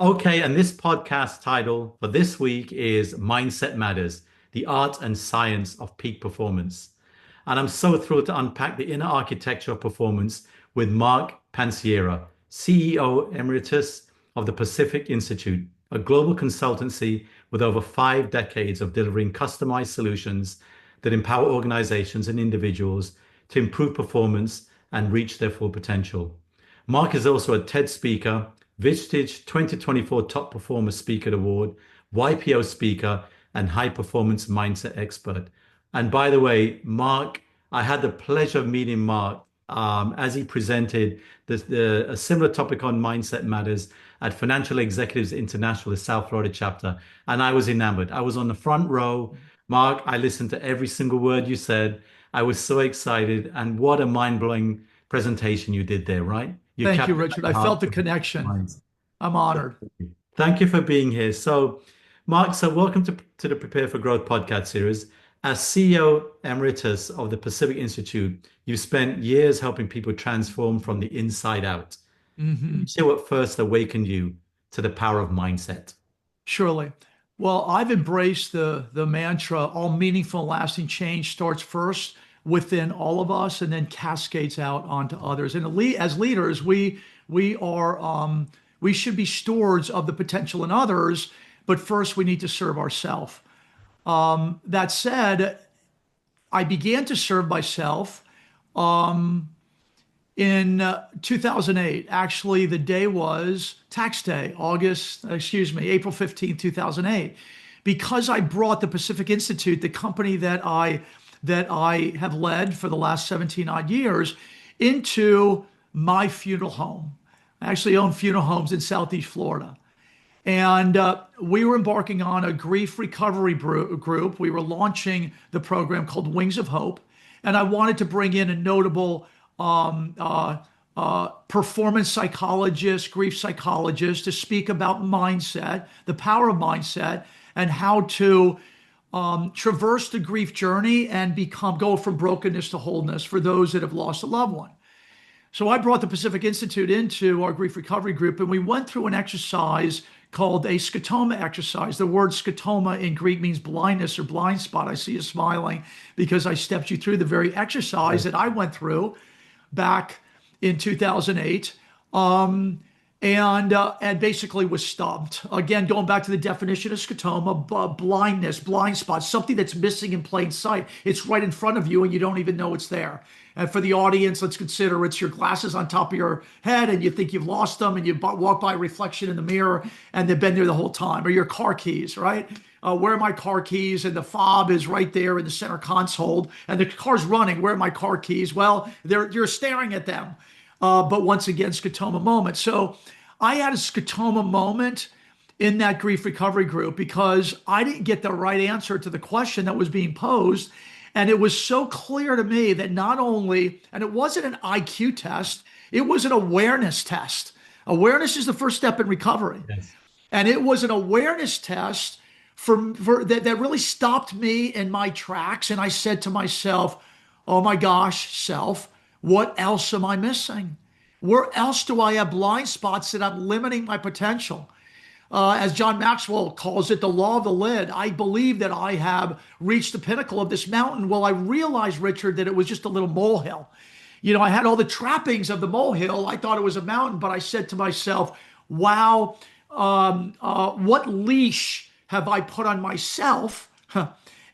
Okay, and this podcast title for this week is Mindset Matters, the art and science of peak performance. And I'm so thrilled to unpack the inner architecture of performance with Mark Pansiera, CEO Emeritus of the Pacific Institute, a global consultancy with over 5 decades of delivering customized solutions that empower organizations and individuals to improve performance and reach their full potential. Mark is also a TED speaker, Vistage 2024 Top Performer Speaker Award, YPO speaker, and high performance mindset expert. And by the way, Mark, I had the pleasure of meeting Mark as he presented a similar topic on mindset matters at Financial Executives International, the South Florida chapter. And I was enamored. I was on the front row. Mark, I listened to every single word you said. I was so excited. And what a mind-blowing presentation you did there, right? You Thank you, captured Richard. the I heart felt the of the connection. minds. I'm honored. Thank you for being here. So, Mark, welcome to the Prepare for Growth podcast series. As CEO Emeritus of the Pacific Institute, you've spent years helping people transform from the inside out. Can you hmm share what first awakened you to the power of mindset? Surely. Well, I've embraced the mantra, all meaningful, lasting change starts first within all of us and then cascades out onto others. And as leaders, we should be stewards of the potential in others, but first we need to serve ourselves. That said, I began to serve myself in 2008. Actually, the day was tax day, April 15th, 2008. Because I brought the Pacific Institute, the company that I have led for the last 17 odd years, into my funeral home. I actually own funeral homes in Southeast Florida. And we were embarking on a grief recovery group. We were launching the program called Wings of Hope. And I wanted to bring in a notable performance psychologist, grief psychologist to speak about mindset, the power of mindset, and how to traverse the grief journey and go from brokenness to wholeness for those that have lost a loved one. So I brought the Pacific Institute into our grief recovery group, and we went through an exercise called a scotoma exercise. The word scotoma in Greek means blindness or blind spot. I see you smiling because I stepped you through the very exercise that I went through back in 2008, and basically was stumped. Again, going back to the definition of scotoma, blindness, blind spot, something that's missing in plain sight. It's right in front of you and you don't even know it's there. And for the audience, let's consider it's your glasses on top of your head and you think you've lost them and you walk by a reflection in the mirror and they've been there the whole time. Or your car keys, right? Where are my car keys? And the fob is right there in the center console and the car's running. Where are my car keys? Well, you're staring at them. But once again, scotoma moment. So I had a scotoma moment in that grief recovery group because I didn't get the right answer to the question that was being posed. And it was so clear to me that not only, and it wasn't an IQ test, it was an awareness test. Awareness is the first step in recovery. Yes. And it was an awareness test that really stopped me in my tracks. And I said to myself, oh my gosh, self, what else am I missing? Where else do I have blind spots that I'm limiting my potential? As John Maxwell calls it, the law of the lid. I believe that I have reached the pinnacle of this mountain. Well, I realized, Richard, that it was just a little molehill. You know, I had all the trappings of the molehill. I thought it was a mountain, but I said to myself, wow, what leash have I put on myself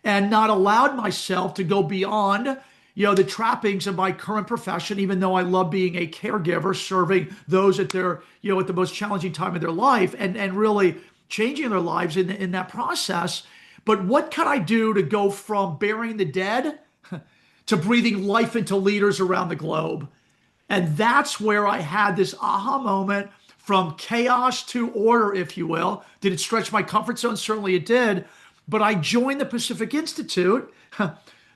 and not allowed myself to go beyond the trappings of my current profession, even though I love being a caregiver, serving those at their, at the most challenging time of their life and really changing their lives in that process. But what could I do to go from burying the dead to breathing life into leaders around the globe? And that's where I had this aha moment from chaos to order, if you will. Did it stretch my comfort zone? Certainly it did. But I joined the Pacific Institute,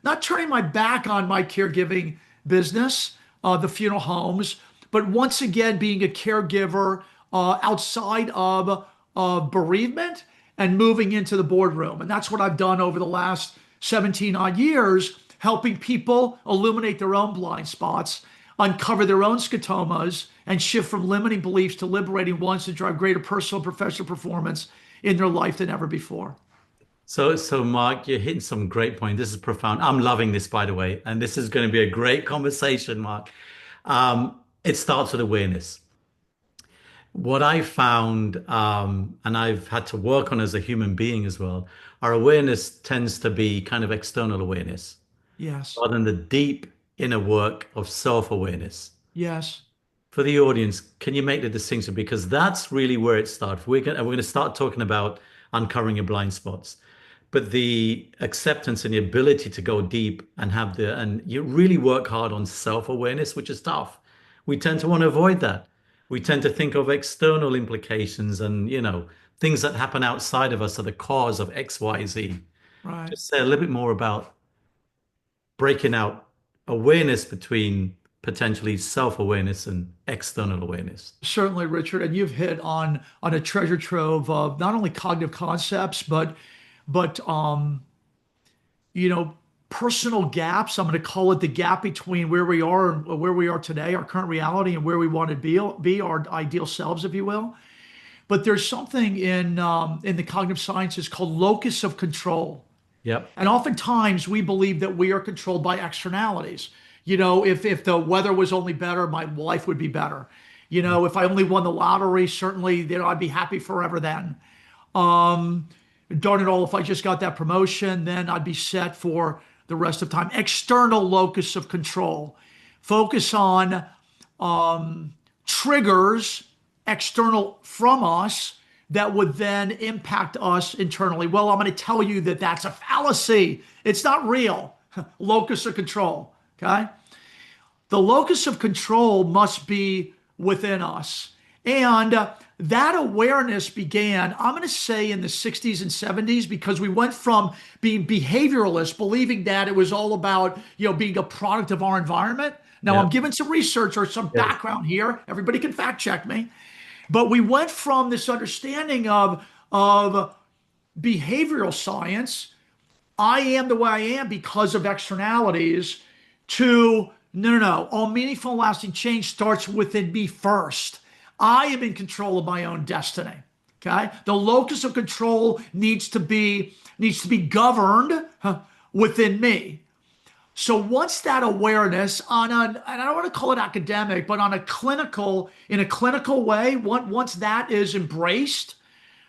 not turning my back on my caregiving business, the funeral homes, but once again being a caregiver outside of bereavement and moving into the boardroom. And that's what I've done over the last 17 odd years, helping people illuminate their own blind spots, uncover their own scotomas, and shift from limiting beliefs to liberating ones to drive greater personal and professional performance in their life than ever before. So Mark, you're hitting some great point. This is profound. I'm loving this, by the way, and this is going to be a great conversation, Mark. It starts with awareness. What I found, and I've had to work on as a human being as well, our awareness tends to be kind of external awareness Yes. rather than the deep inner work of self-awareness. Yes. For the audience, can you make the distinction? Because that's really where it starts. We're going to start talking about uncovering your blind spots, but the acceptance and the ability to go deep and you really work hard on self-awareness, which is tough. We tend to want to avoid that. We tend to think of external implications and, things that happen outside of us are the cause of X, Y, Z. Right. Just say a little bit more about breaking out awareness between potentially self-awareness and external awareness. Certainly, Richard, and you've hit on a treasure trove of not only cognitive concepts, but you know, personal gaps. I'm going to call it the gap between where we are and where we are today, our current reality, and where we want to be our ideal selves, if you will. But there's something in the cognitive sciences called locus of control. Yep. And oftentimes we believe that we are controlled by externalities. If the weather was only better, my life would be better. If I only won the lottery, certainly, I'd be happy forever then. Darn it all, if I just got that promotion, then I'd be set for the rest of time. External locus of control. Focus on triggers external from us that would then impact us internally. Well, I'm going to tell you that that's a fallacy. It's not real. Locus of control. Okay. The locus of control must be within us. And that awareness began, I'm going to say, in the 60s and 70s, because we went from being behavioralists, believing that it was all about, being a product of our environment. Now, I'm giving some research or some background here. Everybody can fact check me. But we went from this understanding of behavioral science, I am the way I am because of externalities, to no. All meaningful and lasting change starts within me first. I am in control of my own destiny. Okay. The locus of control needs to be governed within me. So once that awareness and I don't want to call it academic, but in a clinical way, once that is embraced,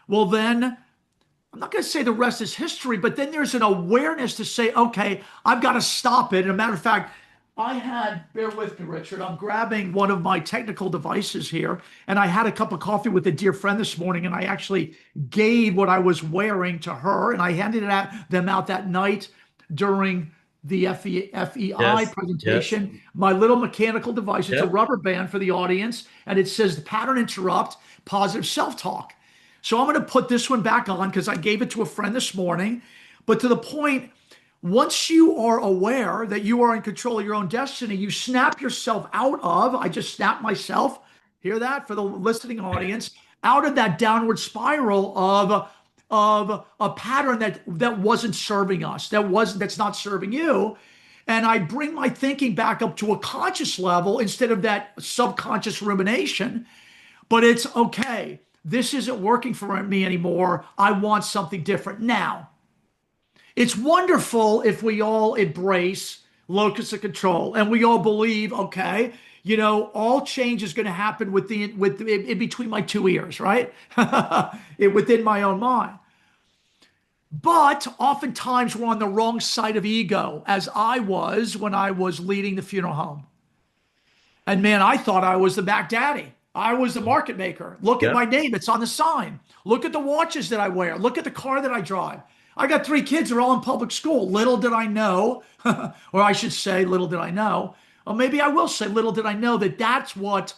well, then I'm not going to say the rest is history, but then there's an awareness to say, okay, I've got to stop it. And a matter of fact, bear with me, Richard, I'm grabbing one of my technical devices here, and I had a cup of coffee with a dear friend this morning, and I actually gave what I was wearing to her, and I handed them out that night during the FEI presentation. Yes. My little mechanical device, it's a rubber band for the audience, and it says the pattern interrupt, positive self-talk. So I'm going to put this one back on because I gave it to a friend this morning. But to the point, once you are aware that you are in control of your own destiny, you snap yourself out of, I just snapped myself, hear that for the listening audience, out of that downward spiral of a pattern that wasn't serving us, that's not serving you. And I bring my thinking back up to a conscious level instead of that subconscious rumination. But it's okay. This isn't working for me anymore. I want something different now. It's wonderful if we all embrace locus of control and we all believe, okay, all change is going to happen in between my two ears, right? Within my own mind. But oftentimes we're on the wrong side of ego, as I was when I was leading the funeral home. And man, I thought I was the back daddy. I was the market maker. Look at my name. It's on the sign. Look at the watches that I wear. Look at the car that I drive. I got 3 kids. They're all in public school. Little did I know, or I should say, little did I know, or maybe I will say, little did I know that that's what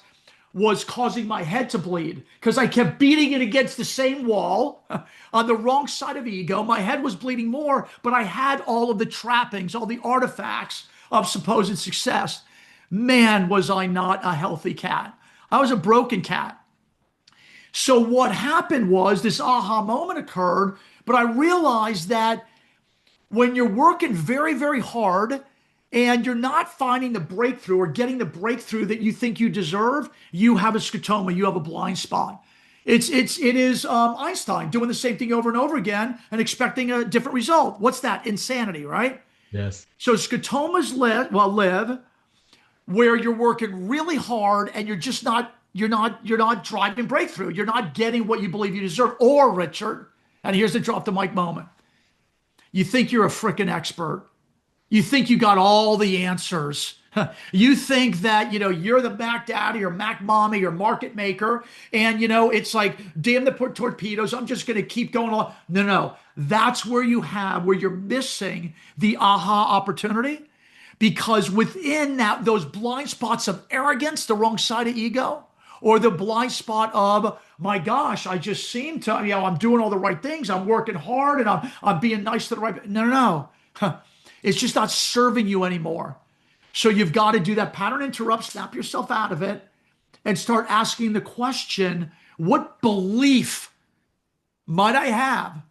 was causing my head to bleed, because I kept beating it against the same wall on the wrong side of ego. My head was bleeding more, but I had all of the trappings, all the artifacts of supposed success. Man, was I not a healthy cat. I was a broken cat. So what happened was this aha moment occurred, but I realized that when you're working very, very hard and you're not finding the breakthrough or getting the breakthrough that you think you deserve, you have a scotoma, you have a blind spot. It is Einstein doing the same thing over and over again and expecting a different result. What's that? Insanity, right? Yes. So scotomas live where you're working really hard and you're not driving breakthrough. You're not getting what you believe you deserve. Or, Richard, and here's the drop the mic moment. You think you're a freaking expert. You think you got all the answers. You think that, you're the Mac Daddy or Mac Mommy or market maker. And, it's like, damn the torpedoes. I'm just going to keep going on. No. That's where you're missing the aha opportunity. Because within those blind spots of arrogance, the wrong side of ego, or the blind spot of, my gosh, I just seem to, I'm doing all the right things. I'm working hard and I'm being nice to the right. No. It's just not serving you anymore. So you've got to do that pattern interrupt, snap yourself out of it, and start asking the question, what belief might I have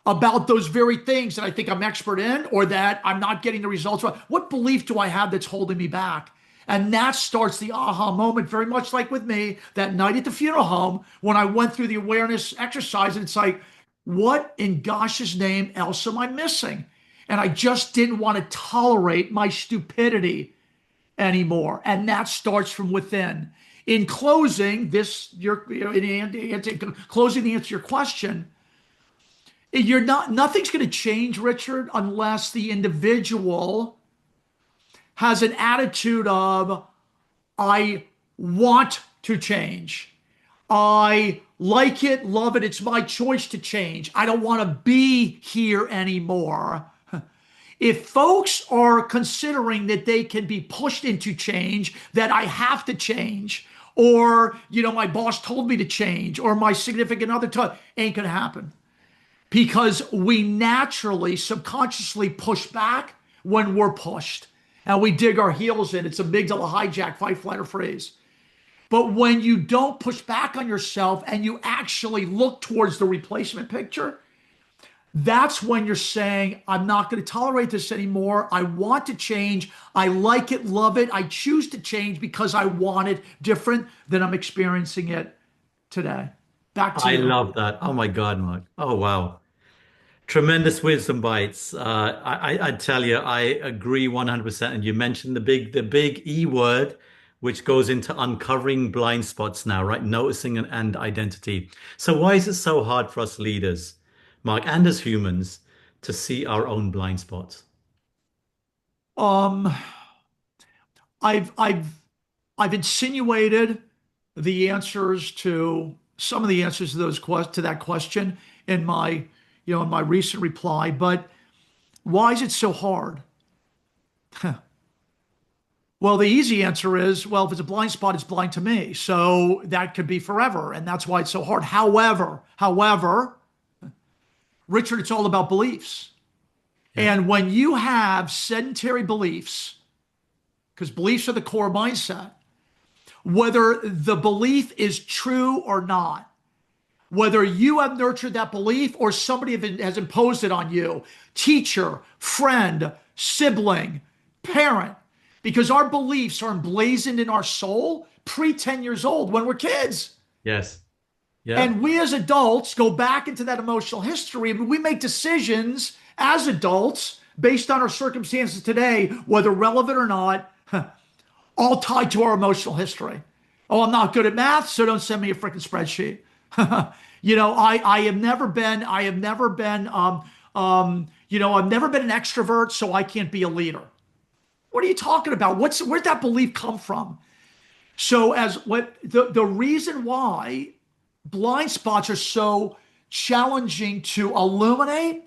about those very things that I think I'm expert in, or that I'm not getting the results? What belief do I have that's holding me back? And that starts the aha moment, very much like with me that night at the funeral home when I went through the awareness exercise. And it's like, what in gosh's name else am I missing? And I just didn't want to tolerate my stupidity anymore. And that starts from within. In closing, closing the answer to your question, nothing's going to change, Richard, unless the individual has an attitude of, I want to change. I like it, love it. It's my choice to change. I don't want to be here anymore. If folks are considering that they can be pushed into change, that I have to change, or, my boss told me to change, or my significant other ain't going to happen. Because we naturally, subconsciously push back when we're pushed. And we dig our heels in. It's amygdala hijack, fight, flight, or freeze. But when you don't push back on yourself and you actually look towards the replacement picture, that's when you're saying, I'm not going to tolerate this anymore. I want to change. I like it, love it. I choose to change because I want it different than I'm experiencing it today. Back to you. I love that. Oh my God, Mark. Oh, wow. Tremendous wisdom bites. I tell you, I agree 100%. And you mentioned the big E word, which goes into uncovering blind spots now, right? Noticing and identity. So why is it so hard for us leaders, Mark, and as humans, to see our own blind spots? Um, I've insinuated the answers to some of the answers to that question in my recent reply, but why is it so hard? Well, the easy answer is, well, if it's a blind spot, it's blind to me. So that could be forever. And that's why it's so hard. However, Richard, it's all about beliefs. Yeah. And when you have sedentary beliefs, because beliefs are the core mindset, whether the belief is true or not, whether you have nurtured that belief or somebody has imposed it on you, teacher, friend, sibling, parent, because our beliefs are emblazoned in our soul pre-10 years old when we're kids. Yes. Yeah. And we as adults go back into that emotional history and we make decisions as adults based on our circumstances today, whether relevant or not, all tied to our emotional history. Oh, I'm not good at math, so don't send me a freaking spreadsheet. I have never been an extrovert, so I can't be a leader. What are you talking about? Where'd that belief come from? So the reason why blind spots are so challenging to illuminate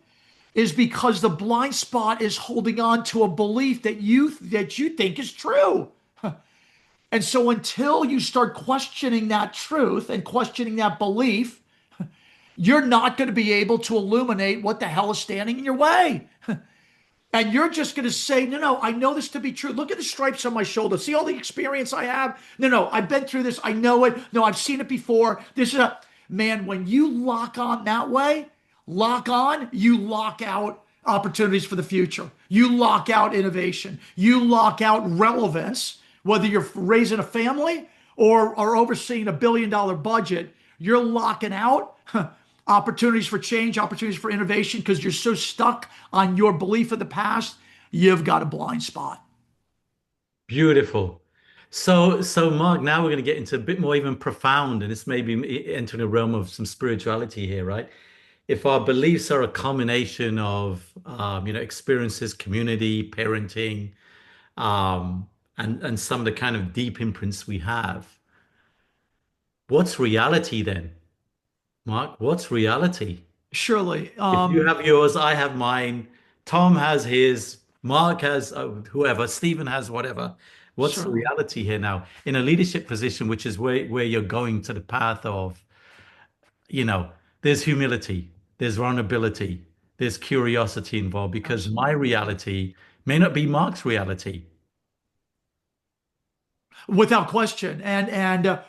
is because the blind spot is holding on to a belief that you think is true. And so until you start questioning that truth and questioning that belief, you're not going to be able to illuminate what the hell is standing in your way. And you're just going to say, no, I know this to be true. Look at the stripes on my shoulder. See all the experience I have? No, I've been through this. I know it. No, I've seen it before. Man, when you lock on that way, you lock out opportunities for the future. You lock out innovation. You lock out relevance, whether you're raising a family or overseeing $1 billion budget, you're locking out opportunities for change, opportunities for innovation, because you're so stuck on your belief of the past, you've got a blind spot. Beautiful. So Mark, now we're going to get into a bit more even profound, and this may be entering a realm of some spirituality here, right? If our beliefs are a combination of, experiences, community, parenting, and some of the kind of deep imprints we have, what's reality then, Mark? What's reality? Surely. If you have yours, I have mine. Tom has his. Mark has whoever. Stephen has whatever. What's the Certainly. reality here now? In a leadership position, which is where you're going to the path of, there's humility, there's vulnerability, there's curiosity involved because my Absolutely. reality may not be Mark's reality. Without question. And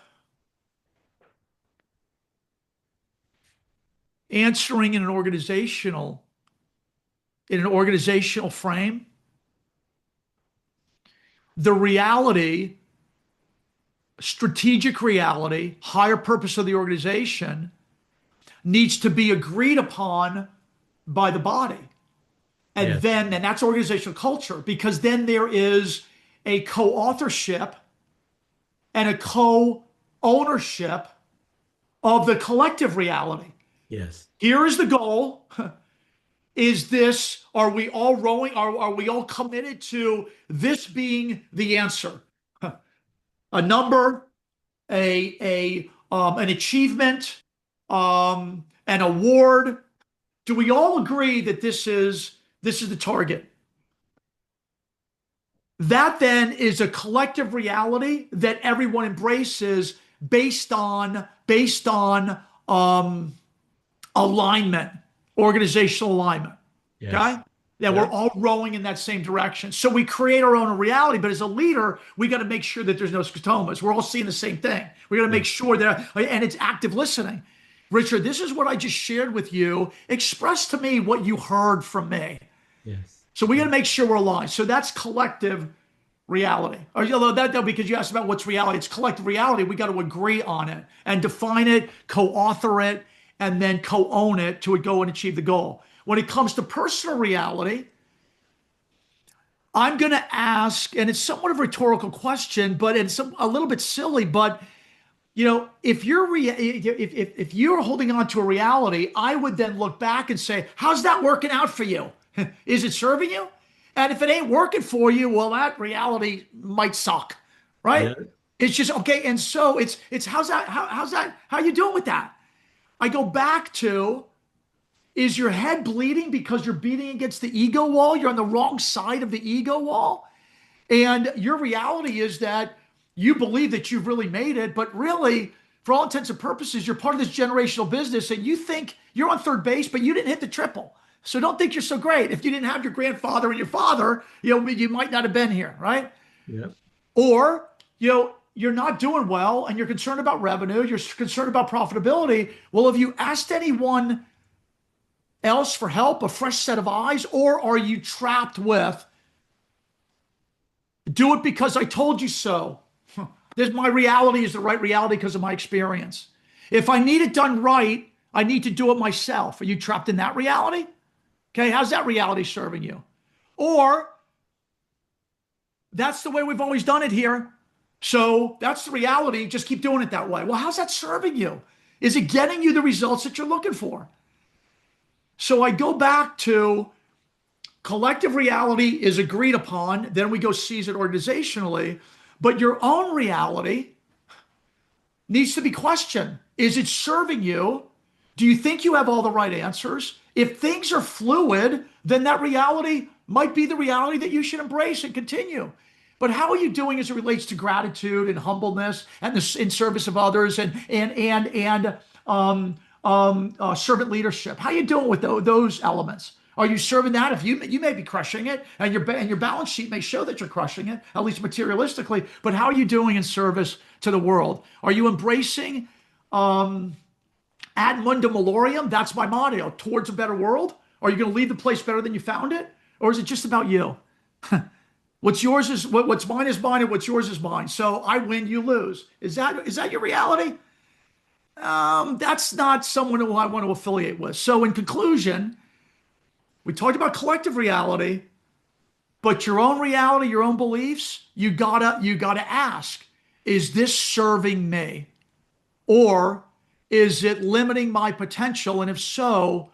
answering in an organizational frame, the reality, strategic reality, higher purpose of the organization needs to be agreed upon by the body. And Yes, then, and that's organizational culture, because then there is a co-authorship and a co-ownership of the collective reality. yes, Here is the goal. Is this, are we all rowing? Are we all committed to this being the answer? A number, an achievement, an award. Do we all agree that this is the target? That then is a collective reality that everyone embraces based on alignment, organizational alignment. Okay? yes. That we're Yeah, all rowing in that same direction. So we create our own reality, but as a leader, we got to make sure that there's no scotomas. We're all seeing the same thing. We got to yeah, make sure that, and it's active listening. Richard, this is what I just shared with you. Express to me what you heard from me. yes. So we got Yeah, to make sure we're aligned. So that's collective reality. Although that though, because you asked about what's reality, it's collective reality. We got to agree on it and define it, co-author it, and then co-own it to go and achieve the goal. When it comes to personal reality, I'm going to ask, and it's somewhat of a rhetorical question, but it's a little bit silly. But if you're holding on to a reality, I would then look back and say, "How's that working out for you? Is it serving you?" And if it ain't working for you, well, that reality might suck, right? yeah, It's just okay. And so it's how you doing with that? I go back to, is your head bleeding because you're beating against the ego wall? You're on the wrong side of the ego wall. And your reality is that you believe that you've really made it, but really, for all intents and purposes, you're part of this generational business and you think you're on third base, but you didn't hit the triple. So don't think you're so great. If you didn't have your grandfather and your father, you might not have been here, right? yeah, Or, you're not doing well and you're concerned about revenue, you're concerned about profitability. Well, have you asked anyone else for help, a fresh set of eyes, or are you trapped with, do it because I told you so? My reality is the right reality because of my experience. If I need it done right, I need to do it myself. Are you trapped in that reality? Okay, how's that reality serving you? Or that's the way we've always done it here. So that's the reality. Just keep doing it that way. Well, how's that serving you? Is it getting you the results that you're looking for? So I go back to collective reality is agreed upon. Then we go seize it organizationally. But your own reality needs to be questioned. Is it serving you? Do you think you have all the right answers? If things are fluid, then that reality might be the reality that you should embrace and continue. But how are you doing as it relates to gratitude and humbleness and in service of others and servant leadership? How are you doing with those elements? Are you serving that? If you may be crushing it, and your balance sheet may show that you're crushing it, at least materialistically. But how are you doing in service to the world? Are you embracing ad mundum valorem? That's my motto, towards a better world. Are you going to leave the place better than you found it? Or is it just about you? What's yours is what's mine is mine, and what's yours is mine. So I win, you lose. Is that your reality? That's not someone who I want to affiliate with. So in conclusion, we talked about collective reality, but your own reality, your own beliefs, you gotta ask, is this serving me? Or is it limiting my potential? And if so,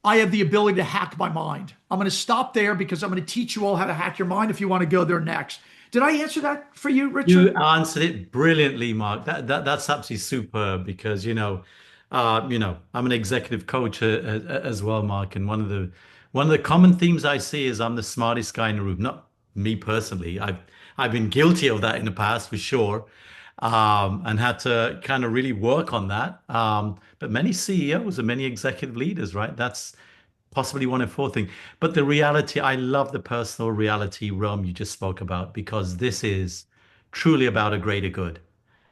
I have the ability to hack my mind. I'm going to stop there because I'm going to teach you all how to hack your mind if you want to go there next. Did I answer that for you, You Richard? answered it brilliantly, Mark. That's absolutely superb because I'm an executive coach as well, Mark. And one of the common themes I see is I'm the smartest guy in the room. Not me personally. I've been guilty of that in the past for sure, and had to kind of really work on that. But many CEOs and many executive leaders, right? That's possibly one of four things. But the reality, I love the personal reality realm you just spoke about because this is truly about a greater good.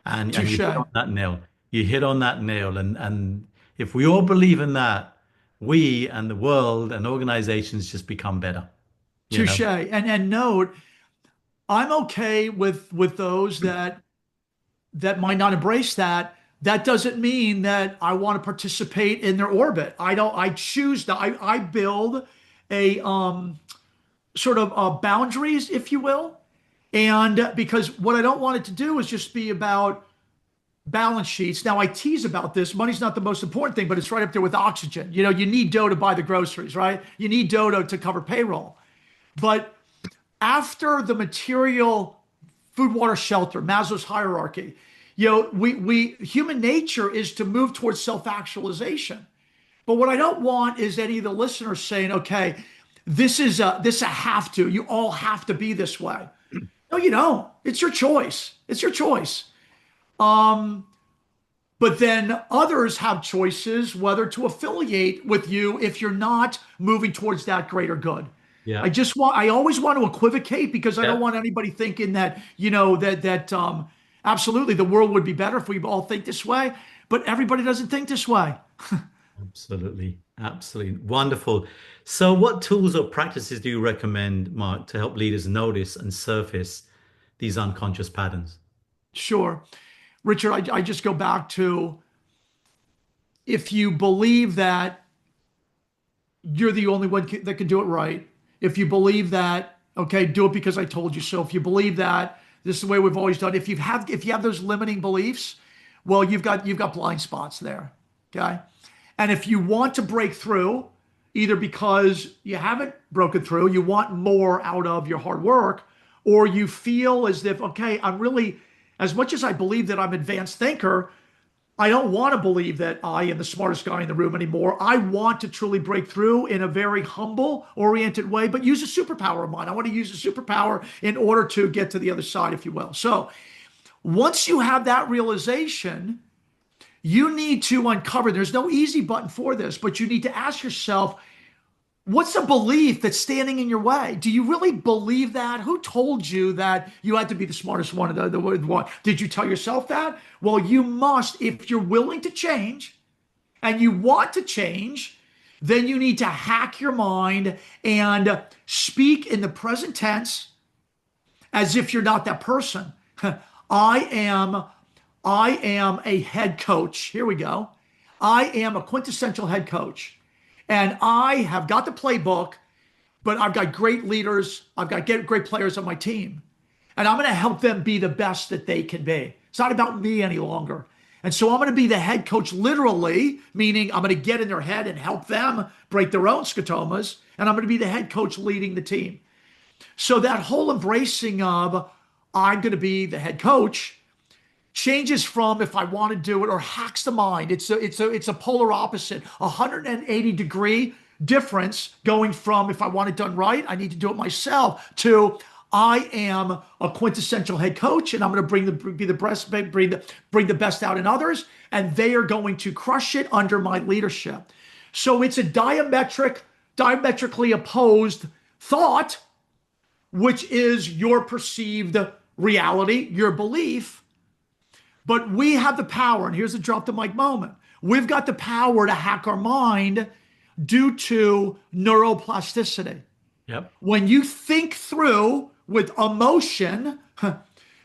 And you hit on Touche. that nail. You hit on that nail. And if we all believe in that, we and the world and organizations just become better, you know? Touche. And note, I'm okay with those that might not embrace that. That doesn't mean that I want to participate in their orbit. I choose to, I build a sort of boundaries, if you will. And because what I don't want it to do is just be about balance sheets. Now I tease about this. Money's not the most important thing, but it's right up there with oxygen. You need dough to buy the groceries, right? You need dough to cover payroll. But after the material food, water, shelter, Maslow's hierarchy, we human nature is to move towards self-actualization. But what I don't want is any of the listeners saying, okay, this is a have to. You all have to be this way. No, you don't. It's your choice. It's your choice. But then others have choices whether to affiliate with you if you're not moving towards that greater good. Yeah. I always want to equivocate because I don't Yeah. want anybody thinking that, absolutely the world would be better if we all think this way, but everybody doesn't think this way. Absolutely. Absolutely. Wonderful. So, what tools or practices do you recommend, Mark, to help leaders notice and surface these unconscious patterns? Sure. Richard, I just go back to, if you believe that you're the only one that can do it right, if you believe that, okay, do it because I told you so. If you believe that this is the way we've always done, if you have those limiting beliefs, well, you've got blind spots there. Okay. And if you want to break through, either because you haven't broken through, you want more out of your hard work, or you feel as if, okay, I'm really, as much as I believe that I'm an advanced thinker, I don't want to believe that I am the smartest guy in the room anymore. I want to truly break through in a very humble oriented way, but use a superpower of mine. I want to use a superpower in order to get to the other side, if you will. So once you have that realization, you need to uncover, there's no easy button for this, but you need to ask yourself, what's a belief that's standing in your way? Do you really believe that? Who told you that you had to be the smartest one of the one? Did you tell yourself that? Well, you must, if you're willing to change and you want to change, then you need to hack your mind and speak in the present tense as if you're not that person. I am a head coach. Here we go. I am a quintessential head coach. And I have got the playbook, but I've got great leaders. I've got great players on my team. And I'm going to help them be the best that they can be. It's not about me any longer. And so I'm going to be the head coach literally, meaning I'm going to get in their head and help them break their own scotomas. And I'm going to be the head coach leading the team. So that whole embracing of I'm going to be the head coach changes from if I want to do it, or hacks the mind. It's a polar opposite, 180-degree difference, going from if I want it done right, I need to do it myself, to I am a quintessential head coach and I'm going to bring the best out in others, and they are going to crush it under my leadership. So it's a diametrically opposed thought, which is your perceived reality, your belief. But we have the power, and here's the drop the mic moment. We've got the power to hack our mind due to neuroplasticity. Yep. When you think through with emotion,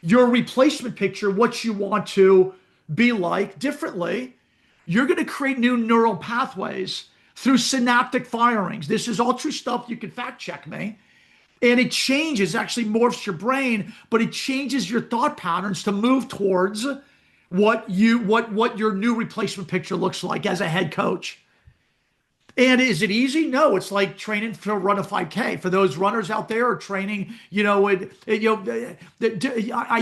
your replacement picture, what you want to be like differently, you're going to create new neural pathways through synaptic firings. This is all true stuff. You can fact check me. And it changes, actually morphs your brain, but it changes your thought patterns to move towards what your new replacement picture looks like as a head coach. And is it easy? No, it's like training to run a 5K. For those runners out there, or training, I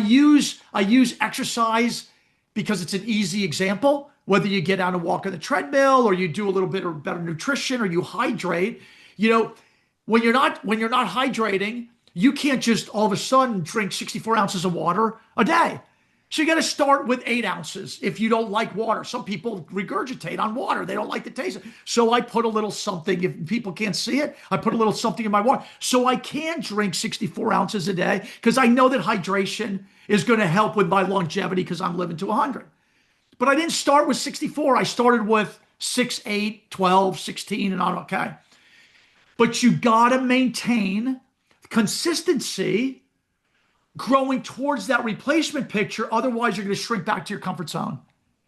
use exercise because it's an easy example. Whether you get out and walk on the treadmill, or you do a little bit of better nutrition, or you hydrate, when you're not hydrating, you can't just all of a sudden drink 64 ounces of water a day. So you got to start with 8 ounces if you don't like water. Some people regurgitate on water. They don't like the taste. So I put a little something, if people can't see it, I put a little something in my water. So I can drink 64 ounces a day because I know that hydration is going to help with my longevity because I'm living to 100. But I didn't start with 64. I started with 6, 8, 12, 16, and on. Okay. But you got to maintain consistency growing towards that replacement picture. Otherwise, you're going to shrink back to your comfort zone.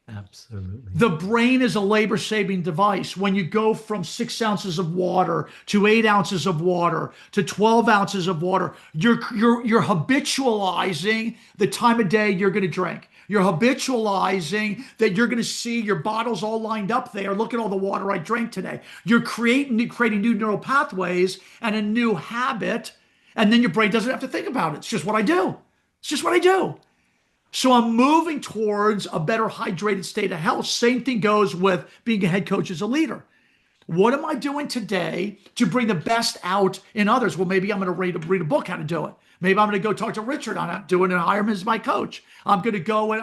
Absolutely. The brain is a labor-saving device. When you go from 6 ounces of water to 8 ounces of water to 12 ounces of water, you're habitualizing the time of day you're going to drink. You're habitualizing that you're going to see your bottles all lined up there. Look at all the water I drank today. You're creating new neural pathways and a new habit. And then your brain doesn't have to think about it. It's just what I do. It's just what I do. So I'm moving towards a better hydrated state of health. Same thing goes with being a head coach as a leader. What am I doing today to bring the best out in others? Well, maybe I'm going to read a book how to do it. Maybe I'm going to go talk to Richard on doing it and hire him as my coach. I'm going to go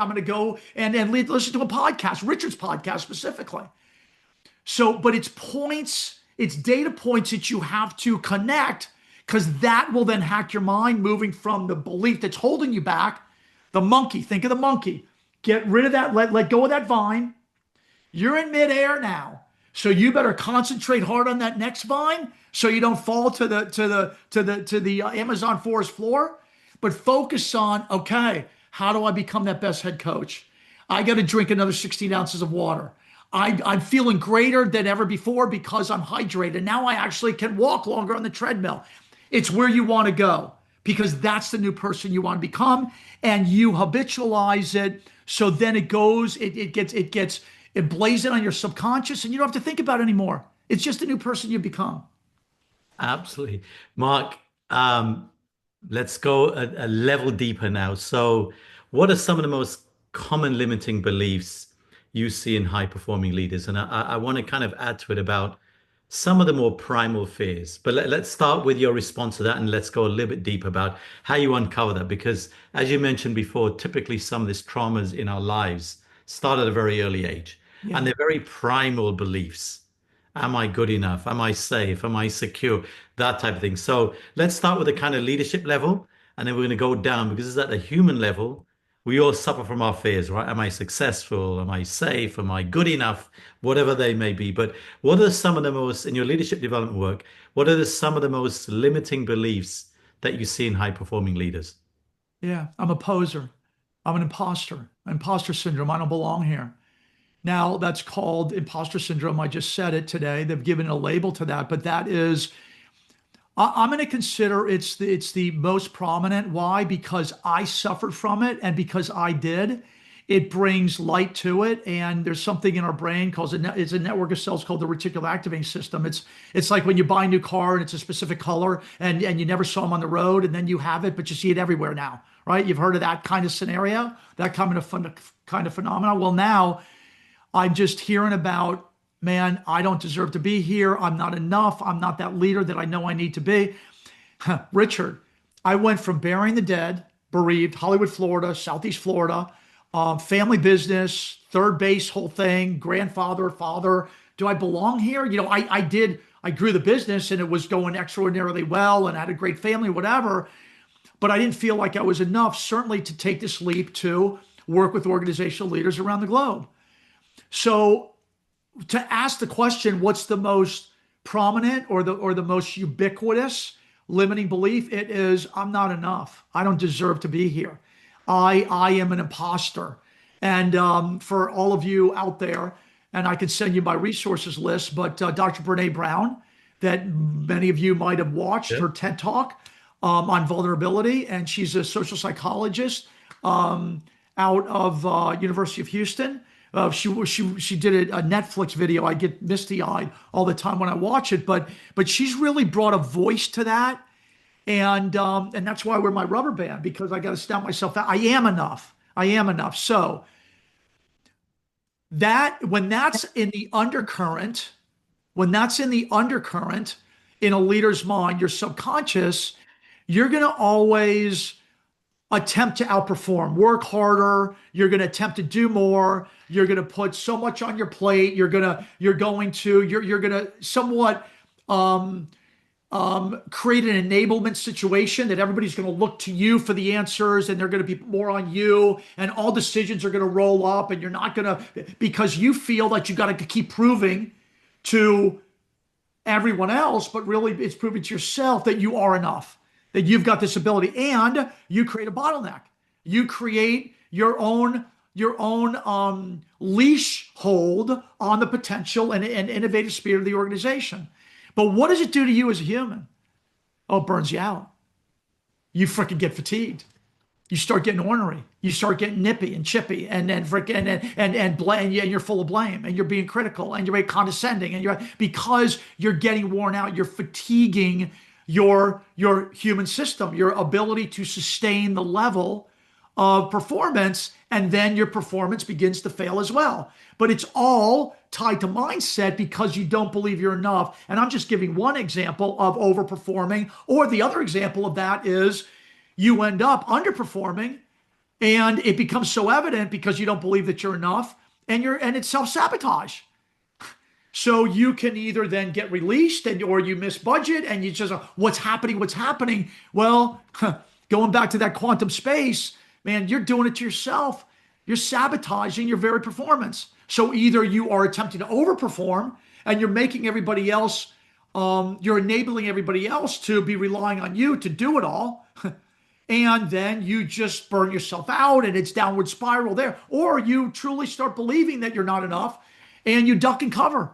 and listen to a podcast, Richard's podcast specifically. So, but it's points, it's data points that you have to connect, because that will then hack your mind, moving from the belief that's holding you back. The monkey, think of the monkey. Get rid of that, let go of that vine. You're in midair now. So you better concentrate hard on that next vine so you don't fall to the Amazon forest floor. But focus on, okay, how do I become that best head coach? I got to drink another 16 ounces of water. I'm feeling greater than ever before because I'm hydrated. Now I actually can walk longer on the treadmill. It's where you want to go, because that's the new person you want to become, and you habitualize it. So then it goes, it gets emblazoned on your subconscious, and you don't have to think about it anymore. It's just the new person you become. Absolutely. Mark, let's go a level deeper now. So what are some of the most common limiting beliefs you see in high performing leaders? And I want to kind of add to it about some of the more primal fears. But let's start with your response to that, and let's go a little bit deeper about how you uncover that. Because as you mentioned before, typically some of these traumas in our lives start at a very early age. Yeah. And they're very primal beliefs. Am I good enough? Am I safe? Am I secure? That type of thing. So let's start with the kind of leadership level, and then we're going to go down, because it's at the human level. We all suffer from our fears, right? Am I successful? Am I safe? Am I good enough? Whatever they may be. But what are some of the most, in your leadership development work, what are some of the most limiting beliefs that you see in high performing leaders? Yeah, I'm a poser. I'm an imposter. Imposter syndrome. I don't belong here. Now that's called imposter syndrome. I just said it today. They've given a label to that, but that is, I'm going to consider it's the most prominent. Why? Because I suffered from it, and because I did. It brings light to it, and there's something in our brain called it's a network of cells called the reticular activating system. It's like when you buy a new car and it's a specific color, and you never saw them on the road, and then you have it, but you see it everywhere now, right? You've heard of that kind of scenario, that kind of phenomenon. Well, now I'm just hearing about, man, I don't deserve to be here. I'm not enough. I'm not that leader that I know I need to be. Richard, I went from burying the dead, bereaved, Hollywood, Florida, Southeast Florida, family business, third base, whole thing, grandfather, father. Do I belong here? I grew the business and it was going extraordinarily well and I had a great family, whatever. But I didn't feel like I was enough, certainly, to take this leap to work with organizational leaders around the globe. So to ask the question, what's the most prominent or the most ubiquitous limiting belief? It is, I'm not enough. I don't deserve to be here. I am an imposter. And for all of you out there, and I can send you my resources list, but Dr. Brene Brown, that many of you might have watched Yeah. her TED Talk on vulnerability, and she's a social psychologist out of University of Houston. She did a Netflix video. I get misty eyed all the time when I watch it, but she's really brought a voice to that, and that's why I wear my rubber band, because I got to stamp myself out. I am enough. I am enough. So that when that's in the undercurrent, when that's in the undercurrent in a leader's mind, your subconscious, you're going to always attempt to outperform, work harder. You're going to attempt to do more. You're going to put so much on your plate. You're going to somewhat create an enablement situation that everybody's going to look to you for the answers, and they're going to be more on you, and all decisions are going to roll up, and you're not going to, because you feel that you got to keep proving to everyone else, but really it's proving to yourself that you are enough, that you've got this ability, and you create a bottleneck. You create your own leash hold on the potential and innovative spirit of the organization. But what does it do to you as a human? Oh, it burns you out. You freaking get fatigued. You start getting ornery. You start getting nippy and chippy, and then freaking and you're full of blame, and you're being critical, and you're very condescending, and because you're getting worn out. You're fatiguing your human system, your ability to sustain the level of performance, and then your performance begins to fail as well. But it's all tied to mindset, because you don't believe you're enough. And I'm just giving one example of overperforming, or the other example of that is you end up underperforming, and it becomes so evident because you don't believe that you're enough, and it's self-sabotage. So you can either then get released, or you miss budget, and you just, what's happening? Well, going back to that quantum space, man, you're doing it to yourself. You're sabotaging your very performance. So either you are attempting to overperform, and you're making everybody else, you're enabling everybody else to be relying on you to do it all. And then you just burn yourself out, and it's downward spiral there. Or you truly start believing that you're not enough, and you duck and cover.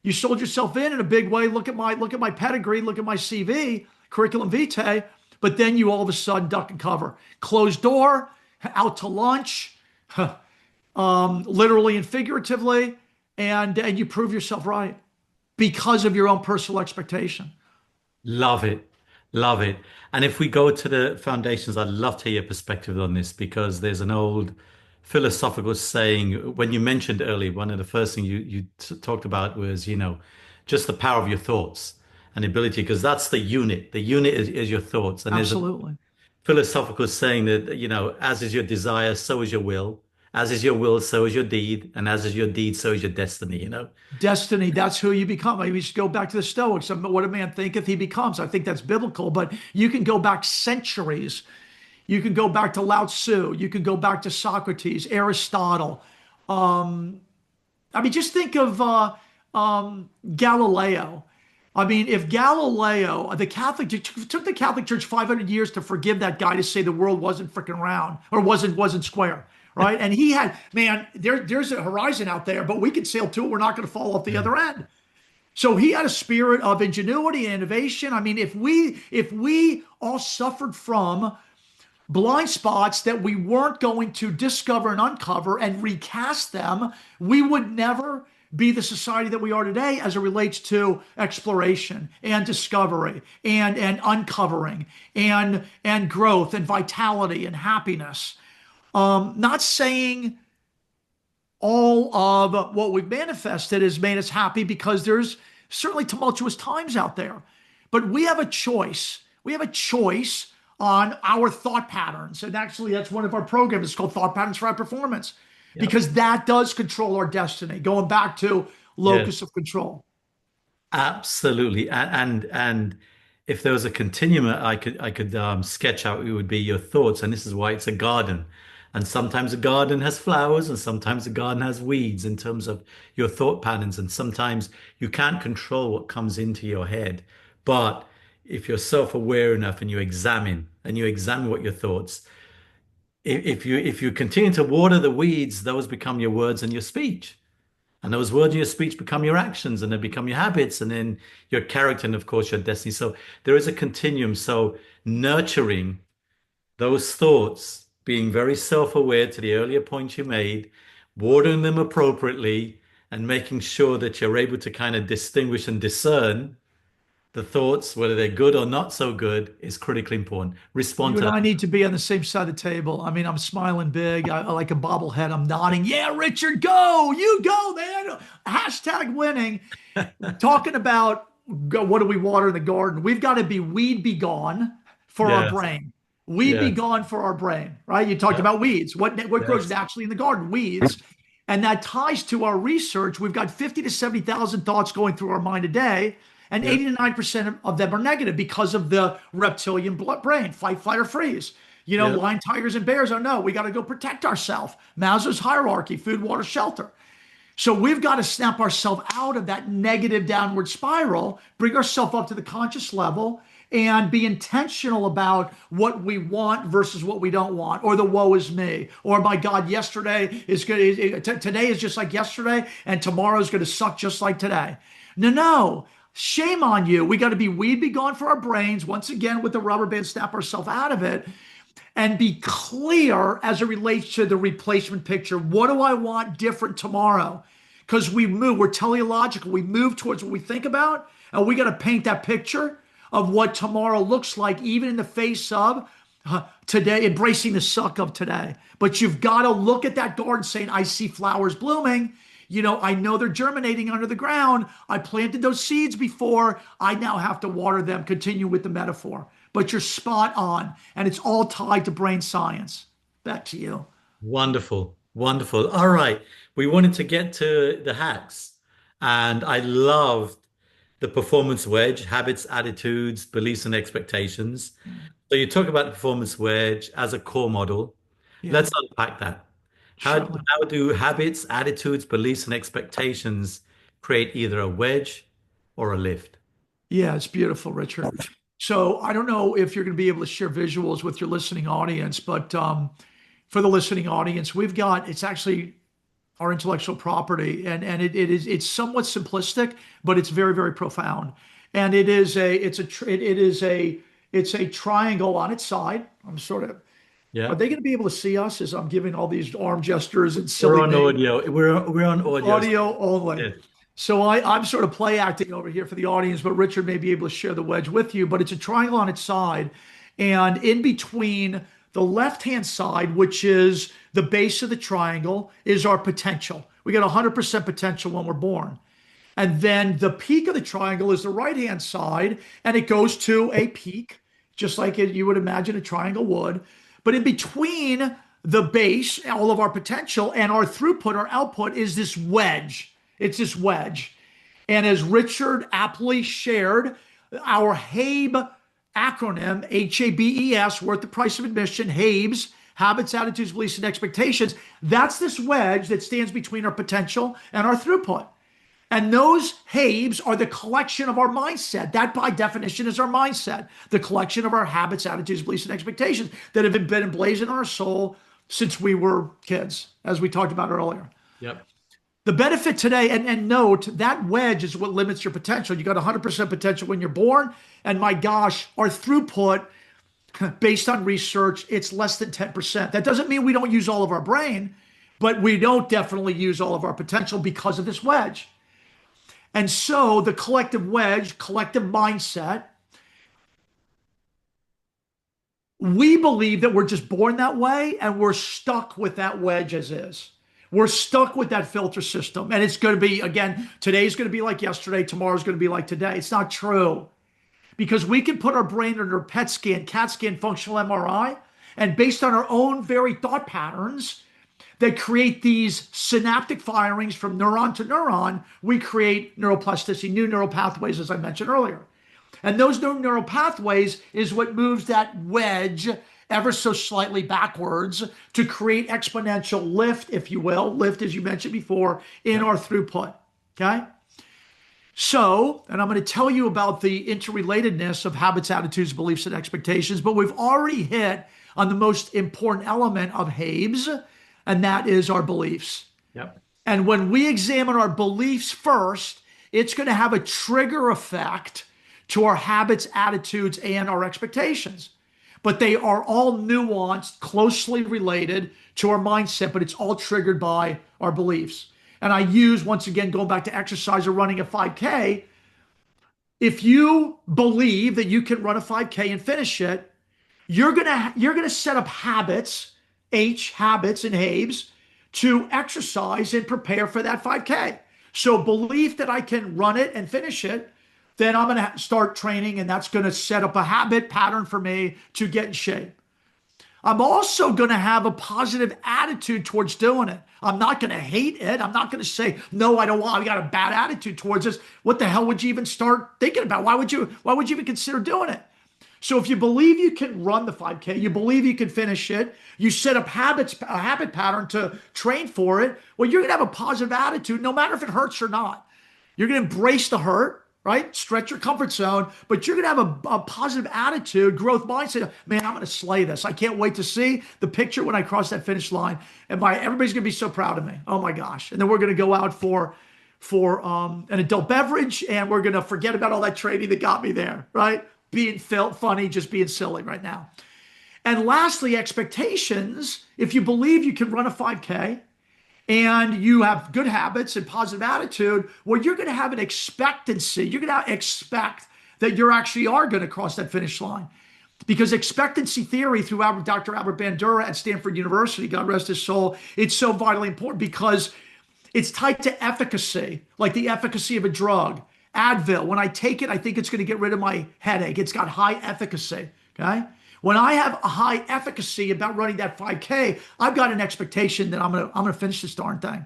You sold yourself in a big way. Look at my pedigree, look at my CV, curriculum vitae. But then you all of a sudden duck and cover. Closed door, out to lunch, literally and figuratively, and you prove yourself right because of your own personal expectation. Love it. Love it. And if we go to the foundations, I'd love to hear your perspective on this, because there's an old philosophical saying. When you mentioned earlier, one of the first things you talked about was, just the power of your thoughts and ability, because that's the unit. The unit is your thoughts. And there's a Absolutely. philosophical saying that, as is your desire, so is your will. As is your will, so is your deed. And as is your deed, so is your destiny. Destiny, that's who you become. I mean, we should go back to the Stoics. What a man thinketh, he becomes. I think that's biblical, but you can go back centuries. You can go back to Lao Tzu. You can go back to Socrates, Aristotle. I mean, just think of Galileo. I mean, if Galileo, it took the Catholic Church 500 years to forgive that guy to say the world wasn't freaking round, or wasn't square, right? And he had, man, there's a horizon out there, but we can sail to it. We're not going to fall off the other end. So he had a spirit of ingenuity and innovation. I mean, if we all suffered from blind spots that we weren't going to discover and uncover and recast them, we would never be the society that we are today as it relates to exploration and discovery and uncovering and growth and vitality and happiness. Not saying all of what we've manifested has made us happy, because there's certainly tumultuous times out there. But we have a choice. We have a choice on our thought patterns. And actually, that's one of our programs. It's called Thought Patterns for High Performance, because that does control our destiny. Going back to locus of control. Absolutely. And if there was a continuum I could sketch out, it would be your thoughts. And this is why it's a garden. And sometimes a garden has flowers and sometimes a garden has weeds in terms of your thought patterns. And sometimes you can't control what comes into your head. But if you're self-aware enough and you examine what your thoughts, if you continue to water the weeds, those become your words and your speech. And those words in your speech become your actions and they become your habits and then your character and of course your destiny. So there is a continuum. So nurturing those thoughts, being very self-aware to the earlier point you made, watering them appropriately and making sure that you're able to kind of distinguish and discern the thoughts, whether they're good or not so good, is critically important. Respond You to and that. I need to be on the same side of the table. I mean, I'm smiling big. I like a bobblehead. I'm nodding. Yeah, Richard, go. You go, man. Hashtag winning. Talking about what do we water in the garden? We've got to be weed be gone for our Yes, brain. Weed be yes, gone for our brain, right? You talked yeah, about weeds. What grows yes, naturally in the garden? Weeds. And that ties to our research. We've got 50 to 70,000 thoughts going through our mind a day, and yeah, 80 to 9% of them are negative because of the reptilian brain, fight, flight, or freeze. You know, yeah. lion, tigers, and bears. Oh no, we got to go protect ourselves. Maslow's hierarchy: food, water, shelter. So we've got to snap ourselves out of that negative downward spiral, bring ourselves up to the conscious level, and be intentional about what we want versus what we don't want, or the woe is me, or my God, yesterday is good. Today is just like yesterday, and tomorrow is going to suck just like today. No, no. Shame on you. We got to be weed be gone for our brains. Once again, with the rubber band, snap ourselves out of it and be clear as it relates to the replacement picture. What do I want different tomorrow? Because we move, we're teleological. We move towards what we think about, and we got to paint that picture of what tomorrow looks like, even in the face of today, embracing the suck of today. But you've got to look at that garden saying, I see flowers blooming. You know, I know they're germinating under the ground. I planted those seeds before. I now have to water them. Continue with the metaphor. But you're spot on, and it's all tied to brain science. Back to you. Wonderful, wonderful. All right. We wanted to get to the hacks, and I loved the performance wedge, habits, attitudes, beliefs, and expectations. So you talk about the performance wedge as a core model. Yeah, Let's unpack that. How, certainly. how do habits, attitudes, beliefs, and expectations create either a wedge or a lift? Yeah, it's beautiful, Richard. So I don't know if you're going to be able to share visuals with your listening audience, but for the listening audience, it's actually our intellectual property, and it's somewhat simplistic, but it's very, very profound. And it's a triangle on its side. I'm sort of, are Yeah. they going to be able to see us as I'm giving all these arm gestures and We're silly on things? audio. We're on audio. Audio only. Yeah. So I'm sort of play acting over here for the audience, but Richard may be able to share the wedge with you. But it's a triangle on its side. And in between the left-hand side, which is the base of the triangle, is our potential. We got 100% potential when we're born. And then the peak of the triangle is the right-hand side, and it goes to a peak, just like you would imagine a triangle would. But in between the base, all of our potential, and our throughput, our output, is this wedge. It's this wedge. And as Richard aptly shared, our HABE acronym, HABES, worth the price of admission, HABES, habits, attitudes, beliefs, and expectations, that's this wedge that stands between our potential and our throughput. And those HABES are the collection of our mindset. That, by definition, is our mindset, the collection of our habits, attitudes, beliefs, and expectations that have been emblazoned in our soul since we were kids, as we talked about earlier. Yep. The benefit today, and note, that wedge is what limits your potential. You got 100% potential when you're born. And my gosh, our throughput, based on research, it's less than 10%. That doesn't mean we don't use all of our brain, but we don't definitely use all of our potential because of this wedge. And so the collective wedge, collective mindset, we believe that we're just born that way and we're stuck with that wedge as is. We're stuck with that filter system. And it's going to be, again, today's going to be like yesterday, tomorrow's going to be like today. It's not true. Because we can put our brain under PET scan, CAT scan, functional MRI, and based on our own very thought patterns that create these synaptic firings from neuron to neuron, we create neuroplasticity, new neural pathways, as I mentioned earlier. And those new neural pathways is what moves that wedge ever so slightly backwards to create exponential lift, if you will, lift, as you mentioned before, in our throughput. Okay. So, and I'm going to tell you about the interrelatedness of habits, attitudes, beliefs, and expectations, but we've already hit on the most important element of HABES, and that is our beliefs. Yep. And when we examine our beliefs first, it's going to have a trigger effect to our habits, attitudes, and our expectations. But they are all nuanced, closely related to our mindset, but it's all triggered by our beliefs. And I use, once again, going back to exercise or running a 5K, if you believe that you can run a 5K and finish it, you're gonna set up habits, habits and HABES, to exercise and prepare for that 5K. So belief that I can run it and finish it, then I'm gonna start training, and that's gonna set up a habit pattern for me to get in shape. I'm also going to have a positive attitude towards doing it. I'm not going to hate it. I'm not going to say, no, I don't want, I got a bad attitude towards this. What the hell would you even start thinking about? Why would you even consider doing it? So if you believe you can run the 5K, you believe you can finish it, you set up a habit pattern to train for it, well, you're going to have a positive attitude no matter if it hurts or not. You're going to embrace the hurt, right? Stretch your comfort zone, but you're going to have a positive attitude, growth mindset. Man, I'm going to slay this. I can't wait to see the picture when I cross that finish line. And everybody's going to be so proud of me. Oh my gosh. And then we're going to go out for an adult beverage, and we're going to forget about all that training that got me there, right? Being funny, just being silly right now. And lastly, expectations. If you believe you can run a 5K, and you have good habits and positive attitude, well, you're going to have an expectancy. You're going to expect that you actually are going to cross that finish line. Because expectancy theory through Dr. Albert Bandura at Stanford University, God rest his soul, it's so vitally important because it's tied to efficacy, like the efficacy of a drug. Advil, when I take it, I think it's going to get rid of my headache. It's got high efficacy, okay? When I have a high efficacy about running that 5K, I've got an expectation that I'm gonna finish this darn thing.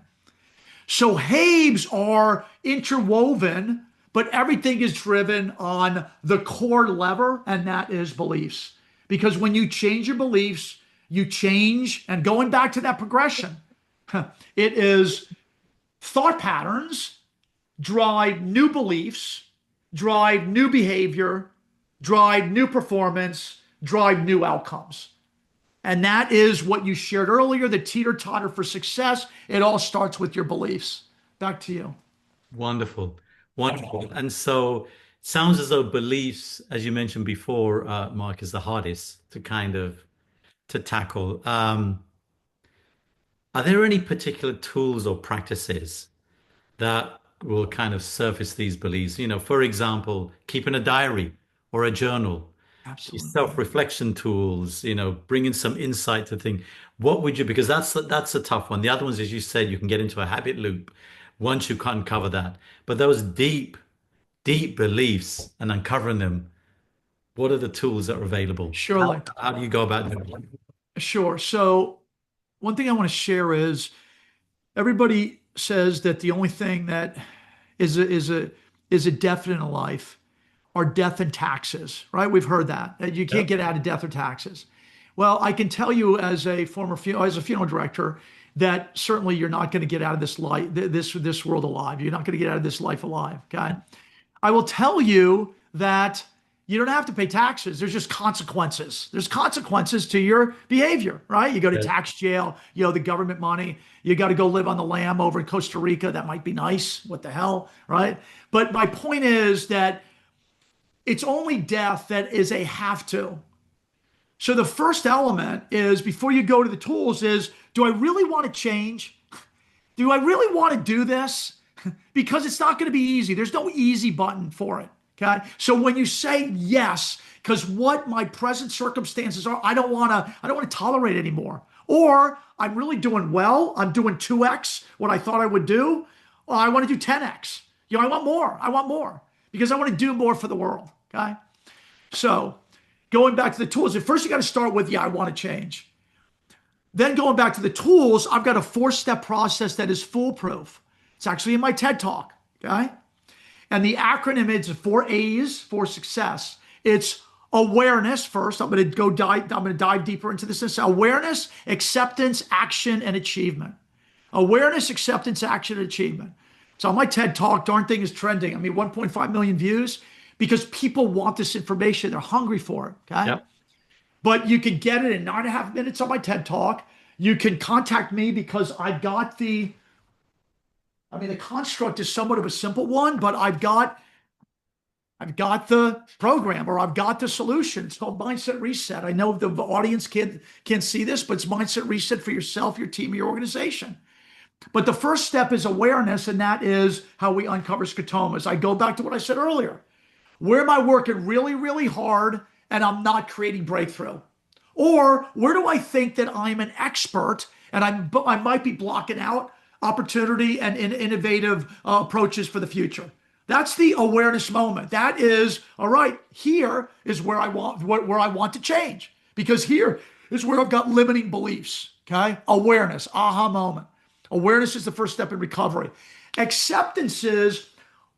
So HABES are interwoven, but everything is driven on the core lever, and that is beliefs. Because when you change your beliefs, you change, and going back to that progression, it is thought patterns drive new beliefs, drive new behavior, drive new performance, drive new outcomes. And that is what you shared earlier, the teeter-totter for success. It all starts with your beliefs. Back to you. Wonderful. Wonderful. And so it sounds as though beliefs, as you mentioned before, Mark, is the hardest to tackle. Are there any particular tools or practices that will kind of surface these beliefs? For example, keeping a diary or a journal. Absolutely. Self-reflection tools, bringing some insight to think, what would you, because that's a tough one. The other ones, as you said, you can get into a habit loop once you can uncover that. But those deep beliefs and uncovering them, what are the tools that are available? Surely. How do you go about them? Sure. So one thing I want to share is everybody says that the only thing that is a definite in life are death and taxes, right? We've heard that you can't get out of death or taxes. Well, I can tell you as a funeral director that certainly you're not going to get out of this life, this world alive. You're not going to get out of this life alive. Okay. I will tell you that you don't have to pay taxes. There's just consequences. There's consequences to your behavior, right? You go to tax jail, the government money. You got to go live on the lam over in Costa Rica. That might be nice. What the hell, right? But my point is that it's only death that is a have to. So the first element is, before you go to the tools, is, do I really want to change? Do I really want to do this? Because it's not going to be easy. There's no easy button for it. Okay. So when you say yes, because what my present circumstances are, I don't want to tolerate anymore. Or I'm really doing well. I'm doing 2x what I thought I would do. Or I want to do 10x. I want more. I want more. Because I want to do more for the world, okay? So going back to the tools, at first you got to start with, I want to change. Then going back to the tools, I've got a 4-step process that is foolproof. It's actually in my TED Talk, okay? And the acronym is 4 A's for success. It's Awareness first. I'm going to dive deeper into this. Awareness, acceptance, action, and achievement. Awareness, acceptance, action, and achievement. So on my TED Talk, darn thing is trending. I mean, 1.5 million views because people want this information. They're hungry for it. Okay. Yep. But you can get it in 9.5 minutes on my TED Talk. You can contact me because I've got the construct is somewhat of a simple one, but I've got the program, or I've got the solution. It's called Mindset Reset. I know the audience can't see this, but it's Mindset Reset for yourself, your team, your organization. But the first step is awareness, and that is how we uncover scotomas. I go back to what I said earlier. Where am I working really, really hard and I'm not creating breakthrough? Or where do I think that I'm an expert and I might be blocking out opportunity and innovative approaches for the future? That's the awareness moment. That is, all right, here is where I want to change, because here is where I've got limiting beliefs. Okay? Awareness, aha moment. Awareness is the first step in recovery. Acceptance is,